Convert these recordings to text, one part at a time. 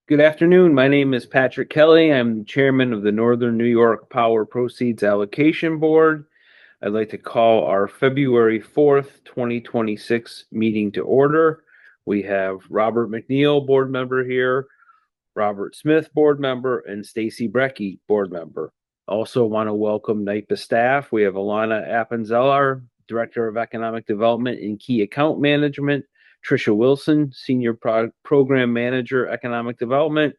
Good afternoon. My name is Patrick Kelly. I'm chairman of the Northern New York Power Proceeds Allocation Board. I'd like to call our February 4th, 2026 meeting to order. We have Robert McNeil, board member here, Robert Smith, board member, and Stacey Brekke, board member. Also want to welcome NYPA staff. We have Alana Appenzeller, Director of Economic Development and Key Account Management, Tricia Wilson, Senior Program Manager, Economic Development,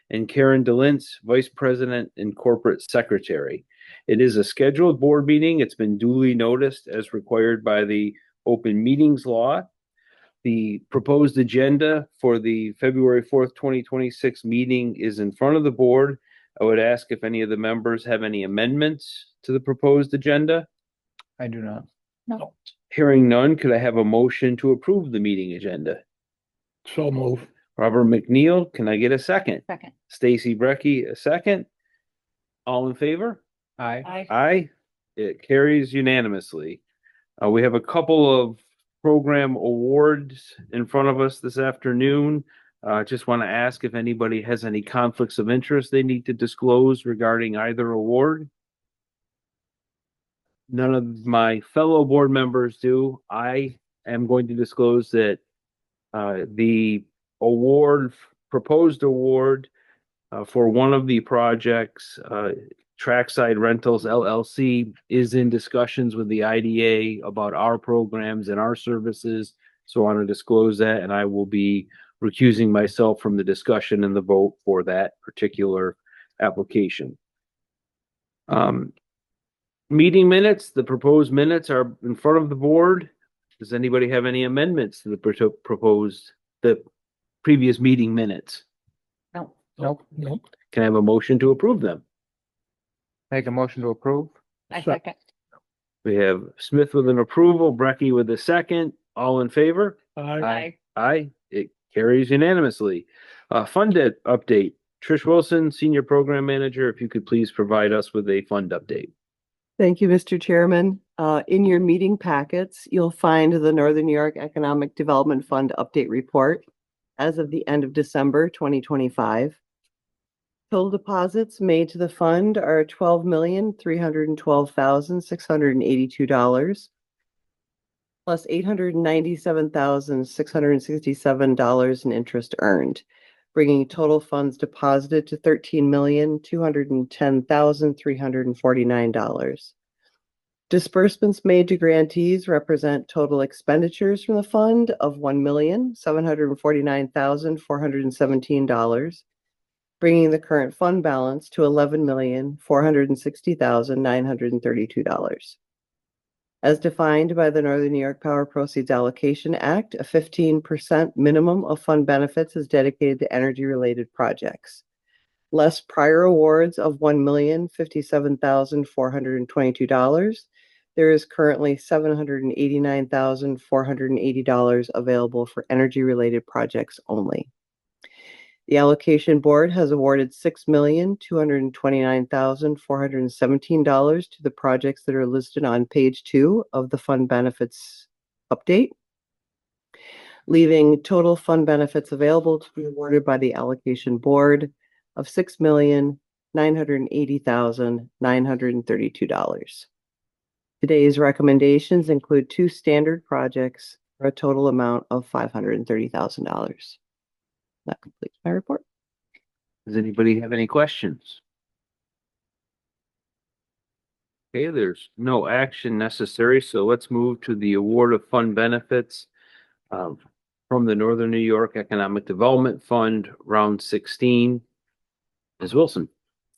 and Karen DeLintz, Vice President and Corporate Secretary. It is a scheduled board meeting. It's been duly noticed as required by the open meetings law. The proposed agenda for the February 4th, 2026 meeting is in front of the board. I would ask if any of the members have any amendments to the proposed agenda. I do not. No. Hearing none, could I have a motion to approve the meeting agenda? So move. Robert McNeil, can I get a second? Second. Stacey Brekke, a second. All in favor? Aye. Aye. Aye. It carries unanimously. We have a couple of program awards in front of us this afternoon. Just want to ask if anybody has any conflicts of interest they need to disclose regarding either award. None of my fellow board members do. I am going to disclose that the proposed award for one of the projects, Trackside Rentals LLC, is in discussions with the IDA about our programs and our services. So I want to disclose that, and I will be recusing myself from the discussion and the vote for that particular application. Meeting minutes, the proposed minutes are in front of the board. Does anybody have any amendments to the previous meeting minutes? No. Nope. Can I have a motion to approve them? Make a motion to approve. I second. We have Smith with an approval, Brekke with a second. All in favor? Aye. Aye. It carries unanimously. Fund update. Trish Wilson, Senior Program Manager, if you could please provide us with a fund update. Thank you, Mr. Chairman. In your meeting packets, you'll find the Northern New York Economic Development Fund update report as of the end of December 2025. Total deposits made to the fund are $12,312,682, plus $897,667 in interest earned, bringing total funds deposited to $13,210,349. Disbursements made to grantees represent total expenditures from the fund of $1,749,417, bringing the current fund balance to $11,460,932. As defined by the Northern New York Power Proceeds Allocation Act, a 15% minimum of fund benefits is dedicated to energy-related projects. Less prior awards of $1,057,422, there is currently $789,480 available for energy-related projects only. The allocation board has awarded $6,229,417 to the projects that are listed on page 2 of the fund benefits update, leaving total fund benefits available to be awarded by the allocation board of $6,980,932. Today's recommendations include 2 standard projects for a total amount of $530,000. That completes my report. Does anybody have any questions? Okay, there's no action necessary, so let's move to the award of fund benefits from the Northern New York Economic Development Fund, round 16. Ms. Wilson.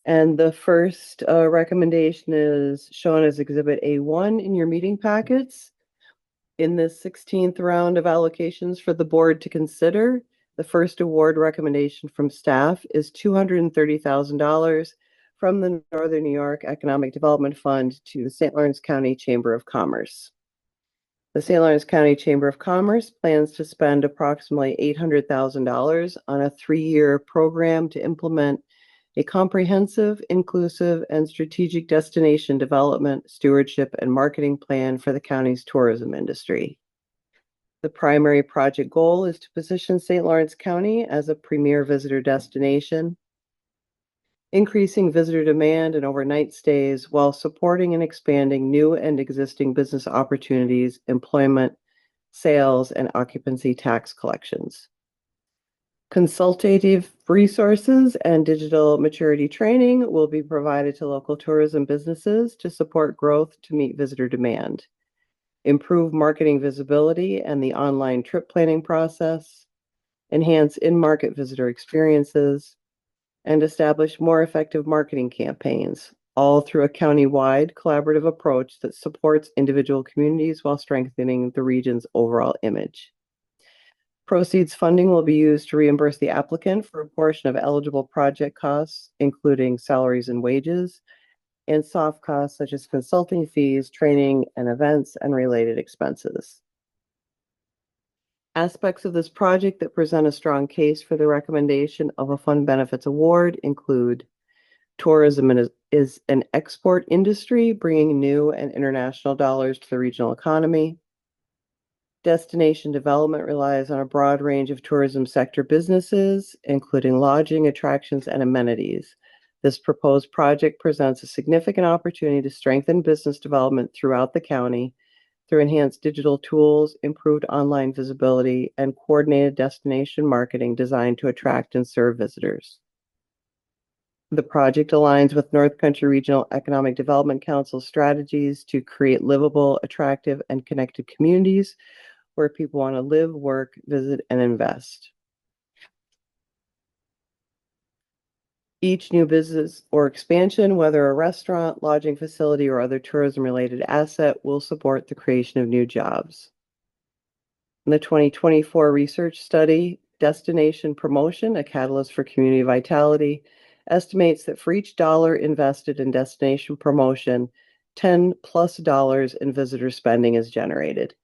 And the first recommendation is shown as Exhibit A1 in your meeting packets. In the 16th round of allocations for the board to consider, the first award recommendation from staff is $230,000 from the Northern New York Economic Development Fund to the St. Lawrence County Chamber of Commerce. The St. Lawrence County Chamber of Commerce plans to spend approximately $800,000 on a 3-year program to implement a comprehensive, inclusive, and strategic destination development, stewardship, and marketing plan for the county's tourism industry. The primary project goal is to position St. Lawrence County as a premier visitor destination, increasing visitor demand and overnight stays while supporting and expanding new and existing business opportunities, employment, sales, and occupancy tax collections. Consultative resources and digital maturity training will be provided to local tourism businesses to support growth to meet visitor demand, improve marketing visibility and the online trip planning process, enhance in-market visitor experiences, and establish more effective marketing campaigns, all through a county-wide collaborative approach that supports individual communities while strengthening the region's overall image. Proceeds funding will be used to reimburse the applicant for a portion of eligible project costs, including salaries and wages, and soft costs such as consulting fees, training and events, and related expenses. Aspects of this project that present a strong case for the recommendation of a fund benefits award include tourism is an export industry bringing new and international dollars to the regional economy. Destination development relies on a broad range of tourism sector businesses, including lodging, attractions, and amenities. This proposed project presents a significant opportunity to strengthen business development throughout the county through enhanced digital tools, improved online visibility, and coordinated destination marketing designed to attract and serve visitors. The project aligns with North Country Regional Economic Development Council's strategies to create livable, attractive, and connected communities where people want to live, work, visit, and invest. Each new business or expansion, whether a restaurant, lodging facility, or other tourism-related asset, will support the creation of new jobs. In the 2024 research study, Destination Promotion, a Catalyst for Community Vitality, estimates that for each dollar invested in destination promotion, $10+ in visitor spending is generated.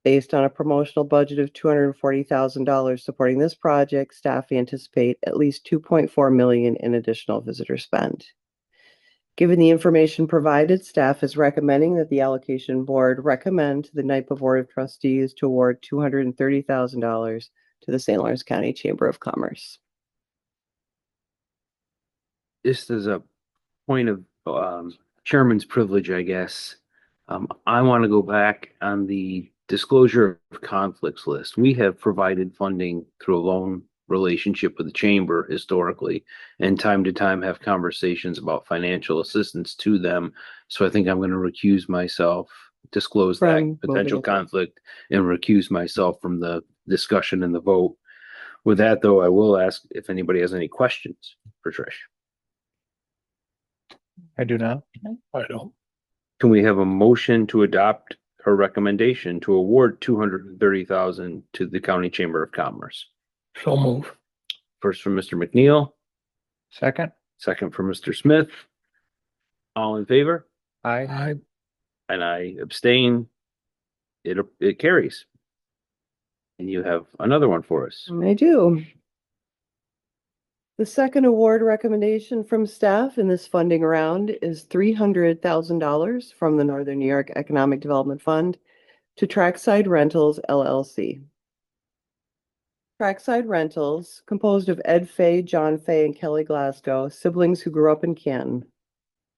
Based on a promotional budget of $240,000 supporting this project, staff anticipate at least $2.4 million in additional visitor spend. Given the information provided, staff is recommending that the Allocation Board recommend to the NYPA Board of Trustees to award $230,000 to the St. Lawrence County Chamber of Commerce. Just as a point of chairman's privilege, I guess, I want to go back on the disclosure of conflicts list. We have provided funding through a loan relationship with the chamber historically, and time to time have conversations about financial assistance to them. So I think I'm going to recuse myself, disclose that potential conflict, and recuse myself from the discussion and the vote. With that, though, I will ask if anybody has any questions for Trish. I do not. I don't. Can we have a motion to adopt her recommendation to award $230,000 to the County Chamber of Commerce? So move. First from Mr. McNeil, Second. second from Mr. Smith. All in favor? Aye. I And I abstain. It carries. And you have another one for us. I do. The second award recommendation from staff in this funding round is $300,000 from the Northern New York Economic Development Fund to Trackside Rentals, LLC. Trackside Rentals, composed of Ed Fay, John Fay, and Kelly Glasgow, siblings who grew up in Canton,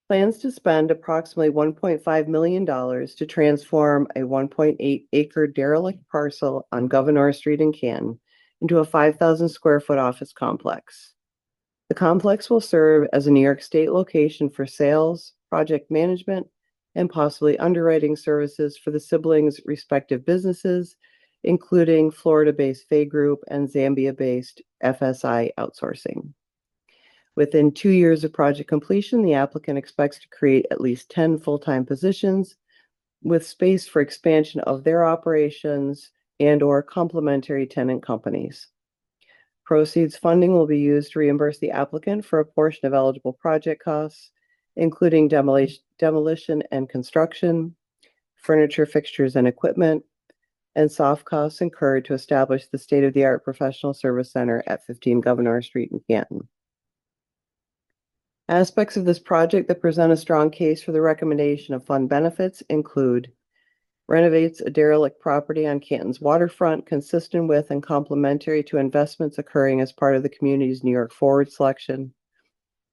plans to spend approximately $1.5 million to transform a 1.8-acre derelict parcel on Gouverneur Street in Canton into a 5,000 square foot office complex. The complex will serve as a New York State location for sales, project management, and possibly underwriting services for the siblings' respective businesses, including Florida-based Fay Group and Zambia-based FSI Outsourcing. Within 2 years of project completion, the applicant expects to create at least 10 full-time positions with space for expansion of their operations and/or complementary tenant companies. Proceeds funding will be used to reimburse the applicant for a portion of eligible project costs, including demolition and construction, furniture, fixtures, and equipment, and soft costs incurred to establish the state-of-the-art professional service center at 15 Gouverneur Street in Canton. Aspects of this project that present a strong case for the recommendation of fund benefits include renovates a derelict property on Canton's waterfront, consistent with and complementary to investments occurring as part of the community's New York Forward selection.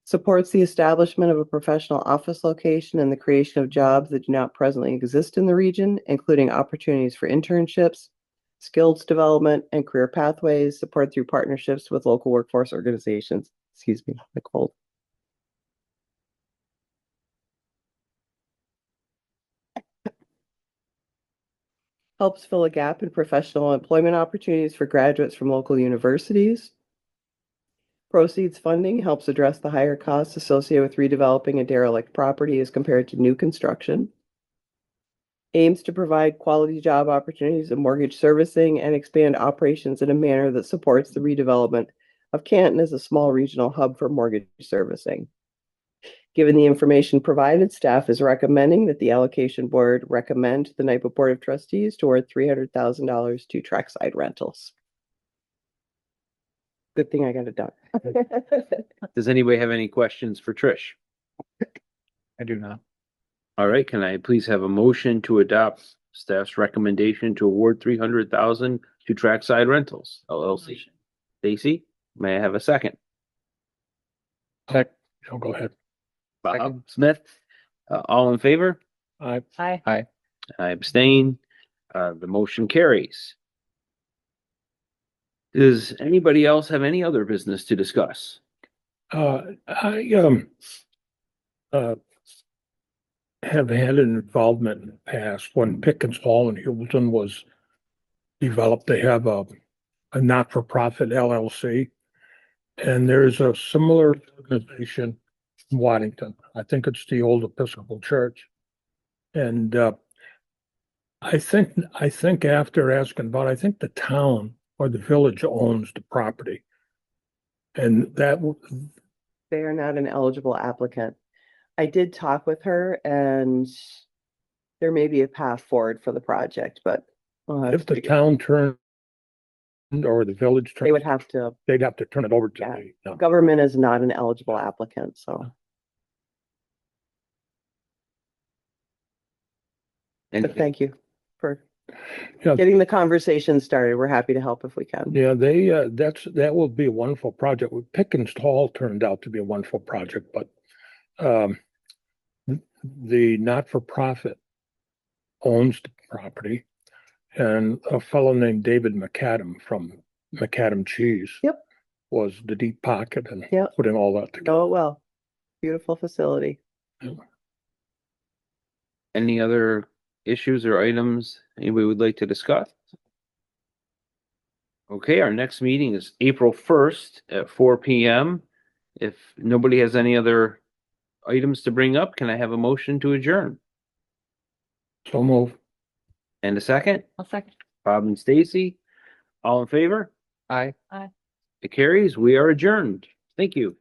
Supports the establishment of a professional office location and the creation of jobs that do not presently exist in the region, including opportunities for internships, skills development, and career pathways, support through partnerships with local workforce organizations. Excuse me, Nicole. Helps fill a gap in professional employment opportunities for graduates from local universities. Proceeds funding helps address the higher costs associated with redeveloping a derelict property as compared to new construction. Aims to provide quality job opportunities in mortgage servicing and expand operations in a manner that supports the redevelopment of Canton as a small regional hub for mortgage servicing. Given the information provided, staff is recommending that the allocation board recommend to the NYPA Board of Trustees to award $300,000 to trackside rentals. Good thing I got it done. Does anybody have any questions for Trish? I do not. All right, can I please have a motion to adopt staff's recommendation to award $300,000 to Trackside Rentals LLC? Stacey, may I have a second? Sec, No, go ahead. Bob Smith, all in favor? Aye. Aye. aye. I abstain. The motion carries. Does anybody else have any other business to discuss? I have had an involvement in the past when Pickens Hall in Hubleton was developed. They have a not-for-profit LLC. And there's a similar organization in Waddington. I think it's the old Episcopal Church. And I think after asking about, I think the town or the village owns the property. And that, They are not an eligible applicant. I did talk with her and there may be a path forward for the project, but we'll have if to the town turned or the village they would turned, have to, they'd have to turn it over to Yeah. the, government is not an eligible applicant, so. But thank you for Yeah. getting the conversation started. We're happy to help if we can. yeah, that will be a wonderful project. Pickens Hall turned out to be a wonderful project, but the not-for-profit owns the property, and a fellow named David McAdam from McAdam Cheese Yep. was the deep pocket and Yep. putting all that together. Know it well. Beautiful facility. Any other issues or items anybody would like to discuss? Okay, our next meeting is April 1st at 4 p.m. If nobody has any other items to bring up, can I have a motion to adjourn? So move. And a second? I'll second. Bob and Stacy, all in favor? Aye. It carries. We are adjourned. Thank you.